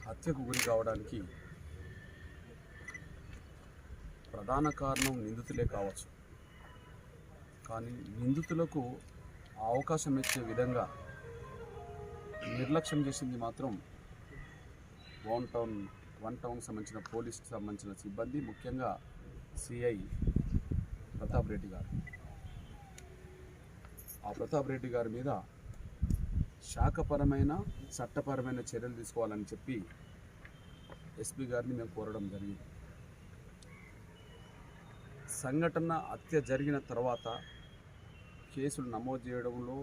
హత్యకు గురి కావడానికి ప్రధాన కారణం నిందితులే కావచ్చు. కానీ నిందితులకు అవకాశం ఇచ్చే విధంగా నిర్లక్ష్యం చేసింది మాత్రం వన్ టౌన్ సంబంధించిన పోలీసుకి సంబంధించిన సిబ్బంది, ముఖ్యంగా సిఐ ప్రతాప్ రెడ్డి గారు. ఆ ప్రతాప్ రెడ్డి గారి మీద శాఖపరమైన చట్టపరమైన చర్యలు తీసుకోవాలని చెప్పి ఎస్పీ గారిని మేము కోరడం జరిగింది. సంఘటన హత్య జరిగిన తర్వాత కేసులు నమోదు చేయడంలో,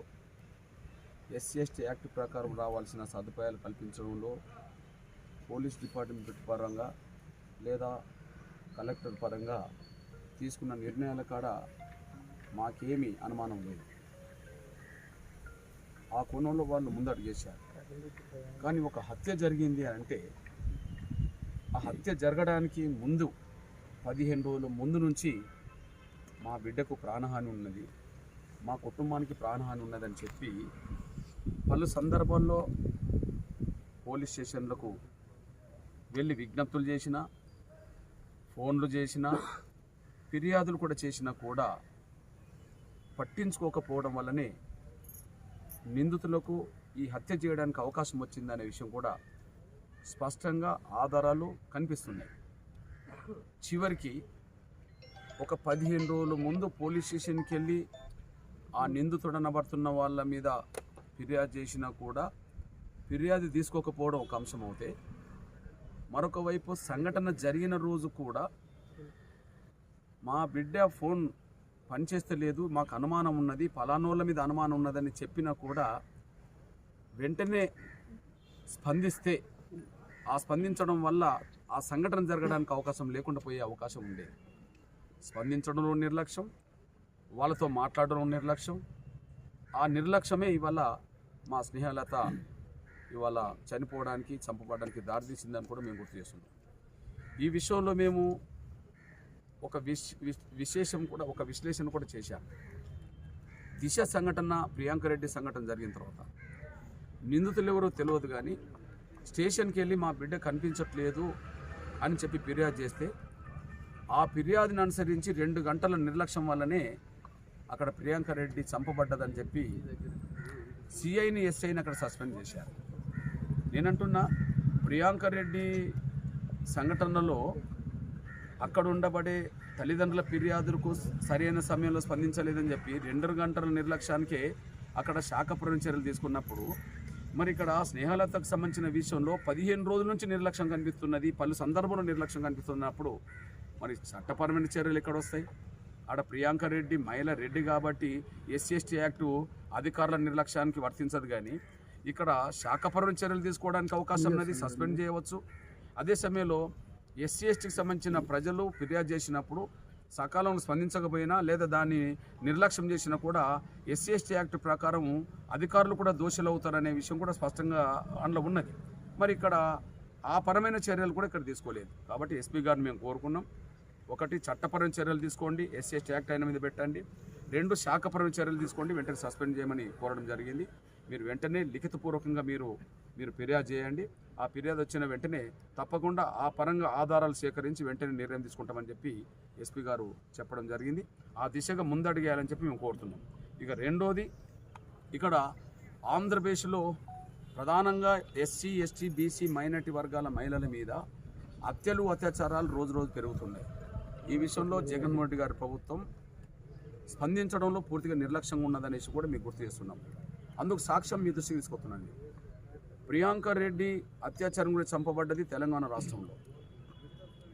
SC/ST యాక్ట్ ప్రకారం రావాల్సిన సదుపాయాలు కల్పించడంలో పోలీస్ డిపార్ట్మెంట్ పరంగా లేదా కలెక్టర్ పరంగా తీసుకున్న నిర్ణయాల కాడ మాకేమీ అనుమానం లేదు. ఆ కోణంలో వాళ్ళు ముందడుగు చేశారు. కానీ ఒక హత్య జరిగింది అంటే ఆ హత్య జరగడానికి ముందు 15 రోజుల ముందు నుంచి మా బిడ్డకు ప్రాణహాని ఉన్నది, మా కుటుంబానికి ప్రాణహాని ఉన్నదని చెప్పి పలు సందర్భాల్లో పోలీస్ స్టేషన్లకు వెళ్ళి విజ్ఞప్తులు చేసినా, ఫోన్లు చేసినా, ఫిర్యాదులు కూడా చేసినా కూడా పట్టించుకోకపోవడం వల్లనే నిందితులకు ఈ హత్య చేయడానికి అవకాశం వచ్చిందనే విషయం కూడా స్పష్టంగా ఆధారాలు కనిపిస్తున్నాయి. చివరికి ఒక 15 రోజుల ముందు పోలీస్ స్టేషన్కి వెళ్ళి ఆ నిందితుడనబడుతున్న వాళ్ళ మీద ఫిర్యాదు చేసినా కూడా ఫిర్యాదు తీసుకోకపోవడం ఒక అంశం అవుతే, మరొక వైపు సంఘటన జరిగిన రోజు కూడా మా బిడ్డ ఫోన్ పనిచేస్తలేదు, మాకు అనుమానం ఉన్నది, ఫలానోళ్ళ మీద అనుమానం ఉన్నదని చెప్పినా కూడా వెంటనే స్పందిస్తే ఆ స్పందించడం వల్ల ఆ సంఘటన జరగడానికి అవకాశం లేకుండా పోయే అవకాశం ఉండేది. స్పందించడంలో నిర్లక్ష్యం, వాళ్ళతో మాట్లాడడం నిర్లక్ష్యం, ఆ నిర్లక్ష్యమే ఇవాళ మా స్నేహలత ఇవాళ చనిపోవడానికి, చంపబడడానికి దారితీసిందని కూడా మేము గుర్తు చేస్తున్నాం. ఈ విషయంలో మేము ఒక విశ్లేషణ కూడా చేశాం. దిశ సంఘటన, ప్రియాంక రెడ్డి సంఘటన జరిగిన తర్వాత నిందితులు ఎవరో తెలియదు, కానీ స్టేషన్కి వెళ్ళి మా బిడ్డ కనిపించట్లేదు అని చెప్పి ఫిర్యాదు చేస్తే ఆ ఫిర్యాదుని అనుసరించి 2 గంటల నిర్లక్ష్యం వల్లనే అక్కడ ప్రియాంక రెడ్డి చంపబడ్డదని చెప్పి సిఐని, ఎస్ఐని అక్కడ సస్పెండ్ చేశారు. నేనంటున్నా, ప్రియాంక రెడ్డి సంఘటనలో అక్కడ ఉండబడే తల్లిదండ్రుల ఫిర్యాదులకు సరైన సమయంలో స్పందించలేదని చెప్పి 2 గంటల నిర్లక్ష్యానికే అక్కడ శాఖపరమైన చర్యలు తీసుకున్నప్పుడు, మరి ఇక్కడ స్నేహలతకు సంబంధించిన విషయంలో 15 రోజుల నుంచి నిర్లక్ష్యం కనిపిస్తున్నది, పలు సందర్భంలో నిర్లక్ష్యం కనిపిస్తున్నప్పుడు మరి చట్టపరమైన చర్యలు ఎక్కడ వస్తాయి? ఆడ ప్రియాంక రెడ్డి మహిళ రెడ్డి కాబట్టి SC/ST యాక్టు అధికారుల నిర్లక్ష్యానికి వర్తించదు, కానీ ఇక్కడ శాఖపరమైన చర్యలు తీసుకోవడానికి అవకాశం ఉన్నది, సస్పెండ్ చేయవచ్చు. అదే సమయంలో SC/STకి సంబంధించిన ప్రజలు ఫిర్యాదు చేసినప్పుడు సకాలంలో స్పందించకపోయినా లేదా దాన్ని నిర్లక్ష్యం చేసినా కూడా SC/ST యాక్ట్ ప్రకారం అధికారులు కూడా దోషులు అవుతారనే విషయం కూడా స్పష్టంగా అందులో ఉన్నది. మరి ఇక్కడ ఆ పరమైన చర్యలు కూడా ఇక్కడ తీసుకోలేదు. కాబట్టి ఎస్పీ గారిని మేము కోరుకున్నాం, 1 చట్టపరమైన చర్యలు తీసుకోండి, SC/ST యాక్ట్ ఆయన మీద పెట్టండి, 2 శాఖపరమైన చర్యలు తీసుకోండి, వెంటనే సస్పెండ్ చేయమని కోరడం జరిగింది. మీరు వెంటనే లిఖితపూర్వకంగా మీరు ఫిర్యాదు చేయండి. ఆ ఫిర్యాదు వచ్చిన వెంటనే తప్పకుండా ఆ పరంగా ఆధారాలు సేకరించి వెంటనే నిర్ణయం తీసుకుంటామని చెప్పి ఎస్పీ గారు చెప్పడం జరిగింది. ఆ దిశగా ముందడిగేయాలని చెప్పి మేము కోరుతున్నాం. ఇక రెండోది, ఇక్కడ ఆంధ్రప్రదేశ్లో ప్రధానంగా SC, ST, BC మైనారిటీ వర్గాల మహిళల మీద హత్యలు, అత్యాచారాలు రోజు పెరుగుతున్నాయి. ఈ విషయంలో జగన్మోహన్ రెడ్డి గారి ప్రభుత్వం స్పందించడంలో పూర్తిగా నిర్లక్ష్యంగా ఉన్నదనేసి కూడా మీకు గుర్తు చేస్తున్నాం. అందుకు సాక్ష్యం మీ దృష్టికి తీసుకొస్తున్నాను. ప్రియాంక రెడ్డి అత్యాచారం గురించి చంపబడ్డది తెలంగాణ రాష్ట్రంలో.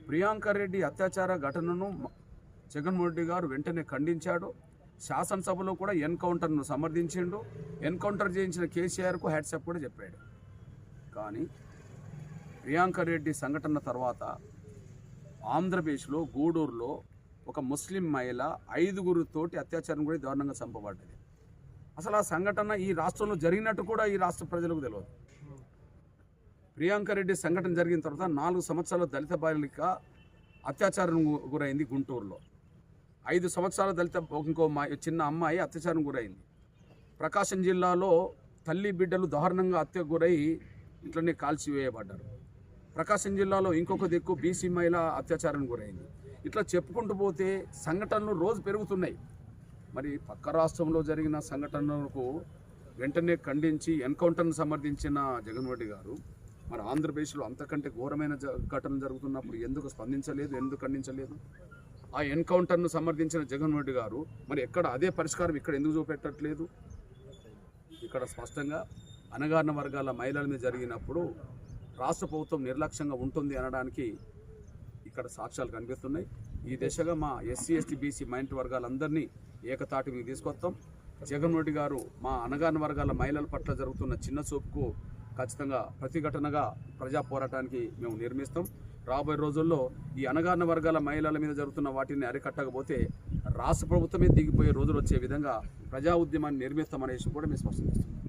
ప్రియాంక రెడ్డి అత్యాచార ఘటనను జగన్మోహన్ రెడ్డి గారు వెంటనే ఖండించాడు. శాసనసభలో కూడా ఎన్కౌంటర్ను సమర్థించిండు. ఎన్కౌంటర్ చేయించిన కేసీఆర్కు హ్యాట్సాప్ కూడా చెప్పాడు. కానీ ప్రియాంక రెడ్డి సంఘటన తర్వాత ఆంధ్రప్రదేశ్లో గూడూరులో ఒక ముస్లిం మహిళ 5గురితోటి అత్యాచారం కూడా దారుణంగా చంపబడ్డది. అసలు ఆ సంఘటన ఈ రాష్ట్రంలో జరిగినట్టు కూడా ఈ రాష్ట్ర ప్రజలకు తెలియదు. ప్రియాంక రెడ్డి సంఘటన జరిగిన తర్వాత 4 సంవత్సరాల దళిత బాలిక అత్యాచారం గురైంది గుంటూరులో. 5 సంవత్సరాల దళిత ఇంకో చిన్న అమ్మాయి అత్యాచారం గురైంది. ప్రకాశం జిల్లాలో తల్లి బిడ్డలు దారుణంగా హత్యకు గురై ఇట్లనే కాల్చివేయబడ్డారు. ప్రకాశం జిల్లాలో ఇంకొక దిక్కు బీసీ మహిళ అత్యాచారం గురైంది. ఇట్లా చెప్పుకుంటూ పోతే సంఘటనలు రోజు పెరుగుతున్నాయి. మరి పక్క రాష్ట్రంలో జరిగిన సంఘటనలకు వెంటనే ఖండించి ఎన్కౌంటర్ను సమర్థించిన జగన్మోహన్ రెడ్డి గారు మరి ఆంధ్రప్రదేశ్లో అంతకంటే ఘోరమైన ఘటనలు జరుగుతున్నప్పుడు ఎందుకు స్పందించలేదు, ఎందుకు ఖండించలేదు? ఆ ఎన్కౌంటర్ను సమర్థించిన జగన్మోహన్ రెడ్డి గారు మరి ఎక్కడ అదే పరిష్కారం ఇక్కడ ఎందుకు చూపెట్టట్లేదు? ఇక్కడ స్పష్టంగా అణగారిన వర్గాల మహిళల మీద జరిగినప్పుడు రాష్ట్ర ప్రభుత్వం నిర్లక్ష్యంగా ఉంటుంది అనడానికి ఇక్కడ సాక్ష్యాలు కనిపిస్తున్నాయి. ఈ దిశగా మా ఎస్సీ ఎస్టీ బీసీ మైనారిటీ వర్గాలందరినీ ఏకతాటి మీద తీసుకొస్తాం. జగన్మోహన్ రెడ్డి గారు మా అణగారిన వర్గాల మహిళల పట్ల జరుగుతున్న చిన్న చూపుకు ఖచ్చితంగా ప్రతిఘటనగా ప్రజా పోరాటానికి మేము నిర్మిస్తాం. రాబోయే రోజుల్లో ఈ అణగారిన వర్గాల మహిళల మీద జరుగుతున్న వాటిని అరికట్టకపోతే రాష్ట్ర ప్రభుత్వమే దిగిపోయే రోజులు వచ్చే విధంగా ప్రజా ఉద్యమాన్ని నిర్మిస్తామనే విషయం కూడా మేము స్పష్టం చేస్తాం.